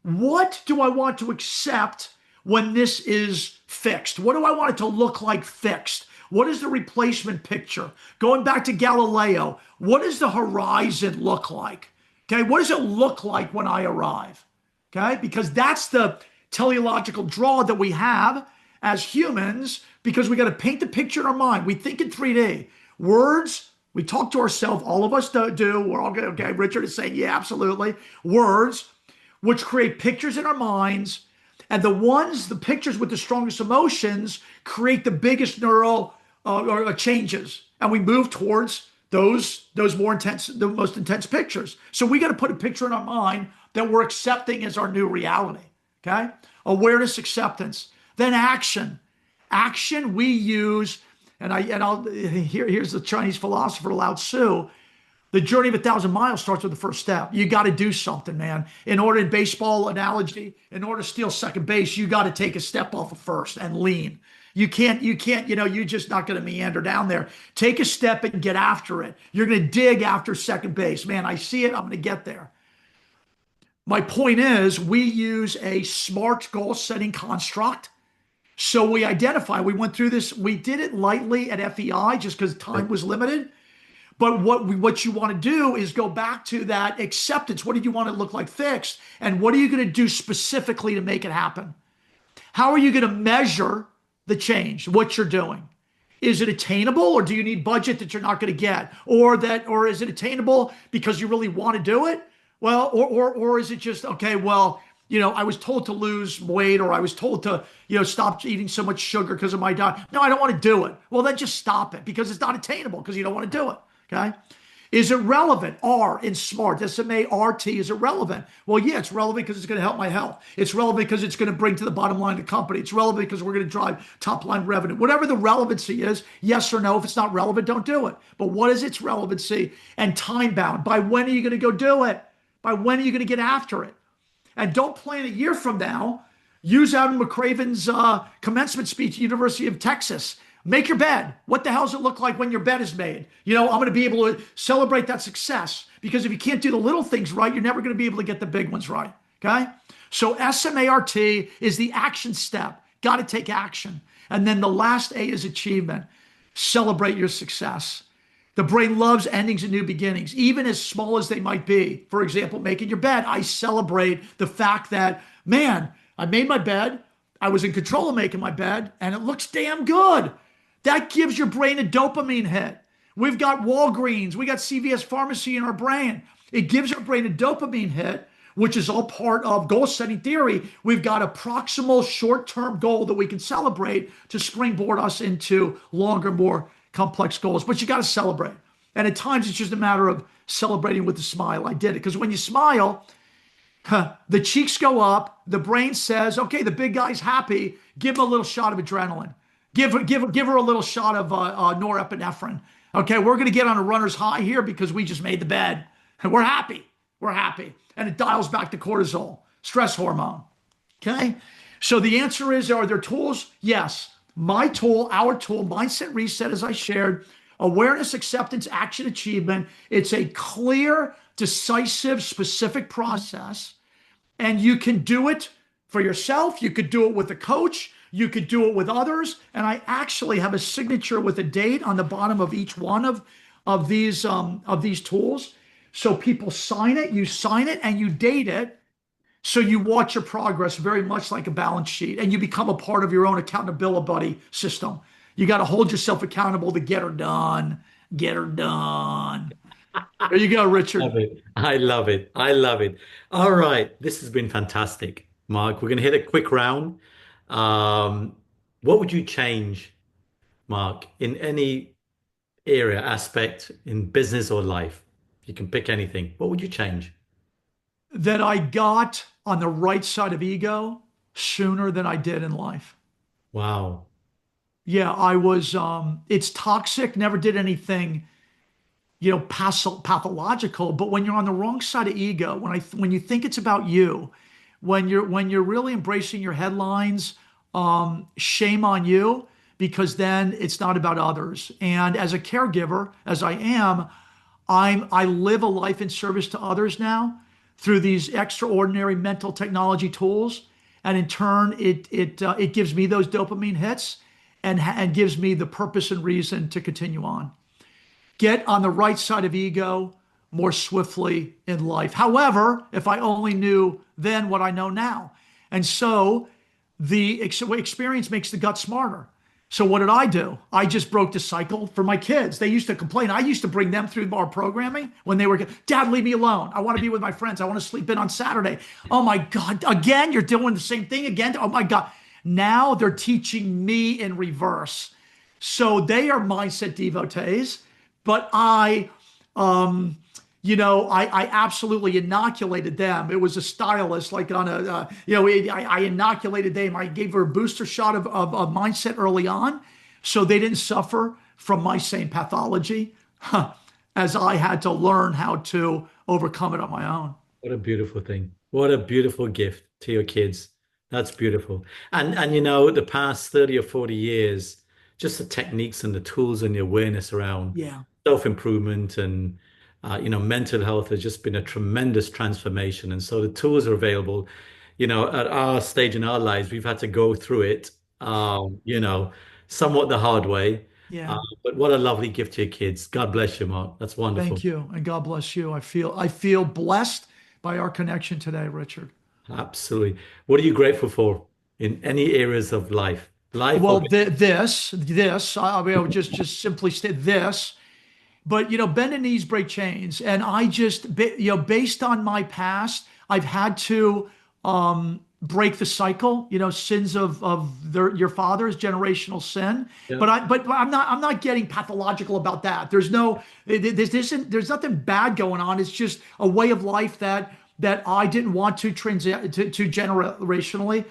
what do I want to accept when this is fixed? What do I want it to look like fixed? What is the replacement picture? Going back to Galileo, what does the horizon look like? Okay, what does it look like when I arrive? Okay, because that's the teleological draw that we have as humans, because we got to paint the picture in our mind. We think in 3D. Words, we talk to ourselves, all of us do. We're all good. Okay, Richard is saying, yeah, absolutely. Words, which create pictures in our minds, and the pictures with the strongest emotions create the biggest neural changes, and we move towards those more intense, the most intense pictures. So we got to put a picture in our mind that we're accepting as our new reality. Okay, awareness, acceptance, then action. Action we use, here's the Chinese philosopher Lao Tzu. The journey of 1,000 miles starts with the first step. You got to do something, man. In baseball analogy, in order to steal second base, you got to take a step off of first and lean. You can't, you're just not going to meander down there. Take a step and get after it. You're going to dig after second base. Man, I see it. I'm going to get there. My point is, we use a SMART goal setting construct. So we went through this. We did it lightly at FEI just because time was limited. But what you want to do is go back to that acceptance. What did you want to look like fixed? And what are you going to do specifically to make it happen? How are you going to measure the change, what you're doing? Is it attainable, or do you need budget that you're not going to get? Or is it attainable because you really want to do it? Well, or is it just, okay, well, I was told to lose weight, or I was told to, stop eating so much sugar because of my diet. No, I don't want to do it. Well, then just stop it, because it's not attainable, because you don't want to do it. Okay. Is it relevant? R in SMART, S-M-A-R-T, is it relevant? Well, yeah, it's relevant because it's going to help my health. It's relevant because it's going to bring to the bottom line of the company. It's relevant because we're going to drive top line revenue. Whatever the relevancy is, yes or no. If it's not relevant, don't do it. But what is its relevancy? And time bound. By when are you going to go do it? By when are you going to get after it? And don't plan a year from now. Use Adam McCraven's commencement speech at University of Texas. Make your bed. What the hell does it look like when your bed is made? I'm going to be able to celebrate that success, because if you can't do the little things right, you're never going to be able to get the big ones right. Okay. So SMART is the action step. Got to take action. And then the last A is achievement. Celebrate your success. The brain loves endings and new beginnings, even as small as they might be. For example, making your bed. I celebrate the fact that, man, I made my bed. I was in control of making my bed, and it looks damn good. That gives your brain a dopamine hit. We've got Walgreens, we got CVS Pharmacy in our brain. It gives our brain a dopamine hit, which is all part of goal setting theory. We've got a proximal short-term goal that we can celebrate to springboard us into longer, more complex goals. But you got to celebrate. And at times it's just a matter of celebrating with a smile. I did it because when you smile, the cheeks go up, the brain says, okay, the big guy's happy, give him a little shot of adrenaline. Give her a little shot of norepinephrine. Okay, we're going to get on a runner's high here because we just made the bed. And we're happy. We're happy. And it dials back the cortisol, stress hormone. Okay, so the answer is, are there tools? Yes. My tool, our tool, Mindset Reset, as I shared, awareness, acceptance, action, achievement. It's a clear, decisive, specific process. And you can do it for yourself. You could do it with a coach. You could do it with others. And I actually have a signature with a date on the bottom of each one of these tools. So people sign it, you sign it, and you date it. So you watch your progress very much like a balance sheet, and you become a part of your own accountability system. You got to hold yourself accountable to get her done. Get her done. There you go, Richard. Love it. I love it. I love it. All right. This has been fantastic, Mark. We're going to hit a quick round. Um, what would you change, Mark, in any area, aspect in business or life? You can pick anything. What would you change? That I got on the right side of ego sooner than I did in life. Wow. Yeah, I was, it's toxic, never did anything, pathological. But when you're on the wrong side of ego, when you think it's about you, when you're really embracing your headlines, shame on you, because then it's not about others. And as a caregiver, as I am, I live a life in service to others now through these extraordinary mental technology tools, and in turn, it gives me those dopamine hits, and gives me the purpose and reason to continue on. Get on the right side of ego more swiftly in life. However, if I only knew then what I know now. And so the experience makes the gut smarter. So what did I do? I just broke the cycle for my kids. They used to complain. I used to bring them through our programming when they were, Dad, leave me alone. I want to be with my friends. I want to sleep in on Saturday. Oh my God, again, you're doing the same thing again. Oh my God. Now they're teaching me in reverse. So they are mindset devotees, but I absolutely inoculated them. It was a stylist, like on I inoculated them. I gave her a booster shot of mindset early on, so they didn't suffer from my same pathology, as I had to learn how to overcome it on my own. What a beautiful thing. What a beautiful gift to your kids. That's beautiful. And the past 30 or 40 years, just the techniques and the tools and the awareness around Yeah. self-improvement and mental health has just been a tremendous transformation. And so the tools are available. At our stage in our lives, we've had to go through it, somewhat the hard way. Uh, Yeah. but what a lovely gift to your kids. God bless you, Mark. That's wonderful. Thank you. And God bless you. I feel blessed by our connection today, Richard. Absolutely. What are you grateful for in any areas of life? Life or Well, this, I mean, I would just simply state this, but bend the knees, break chains. And I just, based on my past, I've had to break the cycle, sins of your father's generational sin. yeah, But I'm not getting pathological about that. There's nothing bad going on. It's just a way of life that I didn't want to generationally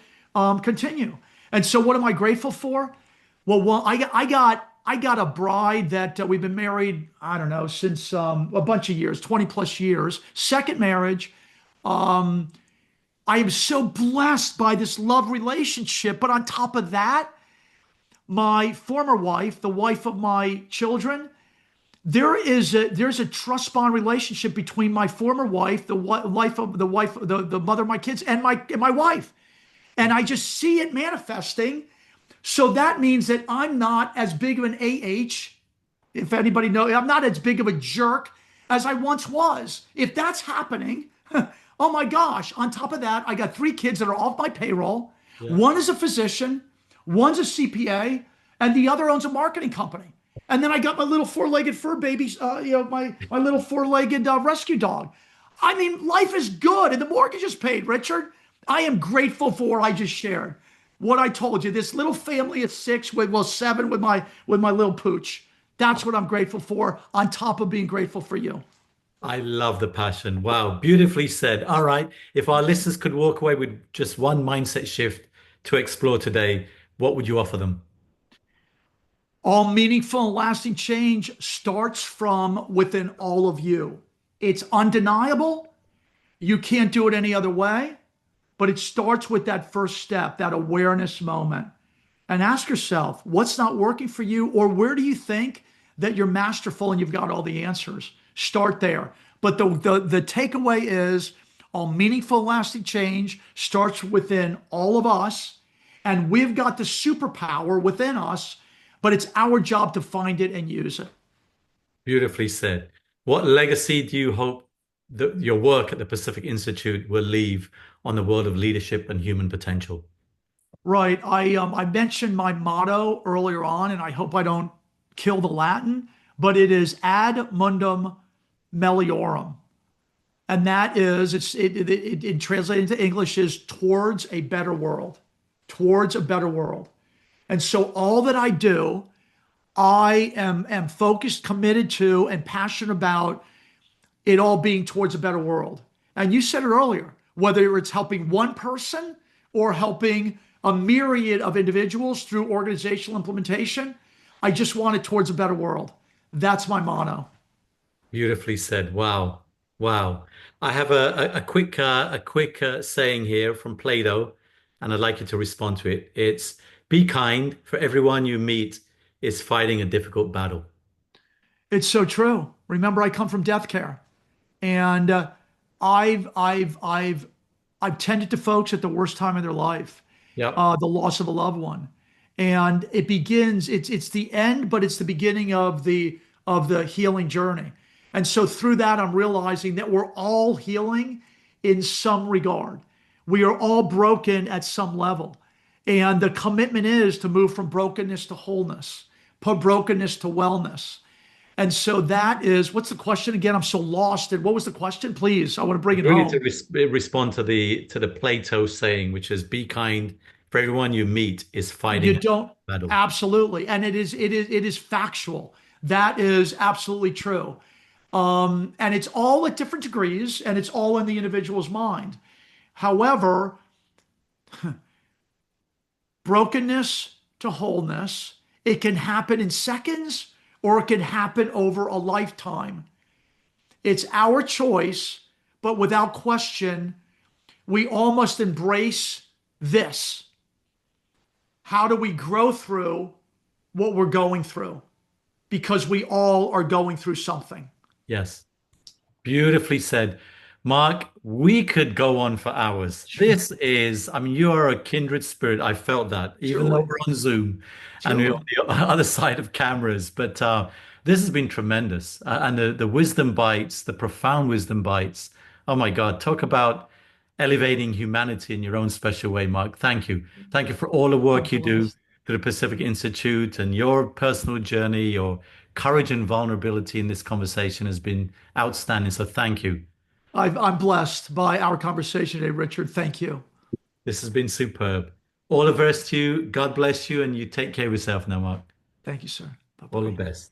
continue. And so what am I grateful for? Well, I got a bride that we've been married, I don't know, since a bunch of years, 20 plus years. Second marriage. I am so blessed by this love relationship. But on top of that, my former wife, the wife of my children, there's a trust bond relationship between my former wife, the mother of my kids, and my wife. And I just see it manifesting. So that means that I'm not as big of an AH, if anybody knows, I'm not as big of a jerk as I once was. If that's happening, oh my gosh. On top of that, I got 3 kids that are off my payroll. yeah. One is a physician, one's a CPA, and the other owns a marketing company. And then I got my little 4-legged fur babies, my little 4-legged rescue dog. I mean, life is good, and the mortgage is paid, Richard. I am grateful for what I just shared. What I told you, this little family of 6 with 7 with my little pooch. That's what I'm grateful for, on top of being grateful for you. I love the passion. Wow, beautifully said. All right. If our listeners could walk away with just one mindset shift to explore today, what would you offer them? All meaningful and lasting change starts from within all of you. It's undeniable. You can't do it any other way, but it starts with that first step, that awareness moment. And ask yourself, what's not working for you, or where do you think that you're masterful and you've got all the answers? Start there. But the takeaway is all meaningful, lasting change starts within all of us. And we've got the superpower within us, but it's our job to find it and use it. Beautifully said. What legacy do you hope that your work at the Pacific Institute will leave on the world of leadership and human potential? Right. I mentioned my motto earlier on, and I hope I don't kill the Latin, but it is ad mundum meliorum. And that is, it translated into English is towards a better world, towards a better world. And so all that I do, I am focused, committed to, and passionate about it all being towards a better world. And you said it earlier, whether it's helping one person or helping a myriad of individuals through organizational implementation, I just want it towards a better world. That's my motto. Beautifully said. Wow. Wow. I have a quick saying here from Plato, and I'd like you to respond to it. It's be kind, for everyone you meet is fighting a difficult battle. It's so true. Remember, I come from death care, and I've I've I've I've tended to folks at the worst time in their life, Yep. the loss of a loved one, and it begins. It's the end, but it's the beginning of the healing journey. And so through that, I'm realizing that we're all healing in some regard. We are all broken at some level, and the commitment is to move from brokenness to wholeness, put brokenness to wellness. And so that is, what's the question again? I'm so lost. And what was the question? Please, I want to bring it You need to home. respond to the Plato saying, which is be kind, for everyone you meet is You fighting a don't, battle. absolutely. And it is factual. That is absolutely true. And it's all at different degrees and it's all in the individual's mind. However, brokenness to wholeness, it can happen in seconds or it can happen over a lifetime. It's our choice, but without question, we all must embrace this. How do we grow through what we're going through? Because we all are going through something. Yes. Beautifully said. Mark, we could go on for hours. This is, I mean, you are a kindred spirit. I felt that, even though Truly, we're on Zoom and we're on truly. the other side of cameras. But this has been tremendous. And the wisdom bites, the profound wisdom bites. Oh my God, talk about elevating humanity in your own special way, Mark. Thank you. Thank you for all the I'm work you do blessed. to the Pacific Institute and your personal journey, your courage and vulnerability in this conversation has been outstanding. So thank you. I'm blessed by our conversation today, Richard. Thank you. This has been superb. All the best to you. God bless you, and you take care of yourself now, Mark. Thank you, sir. Bye All the bye. best.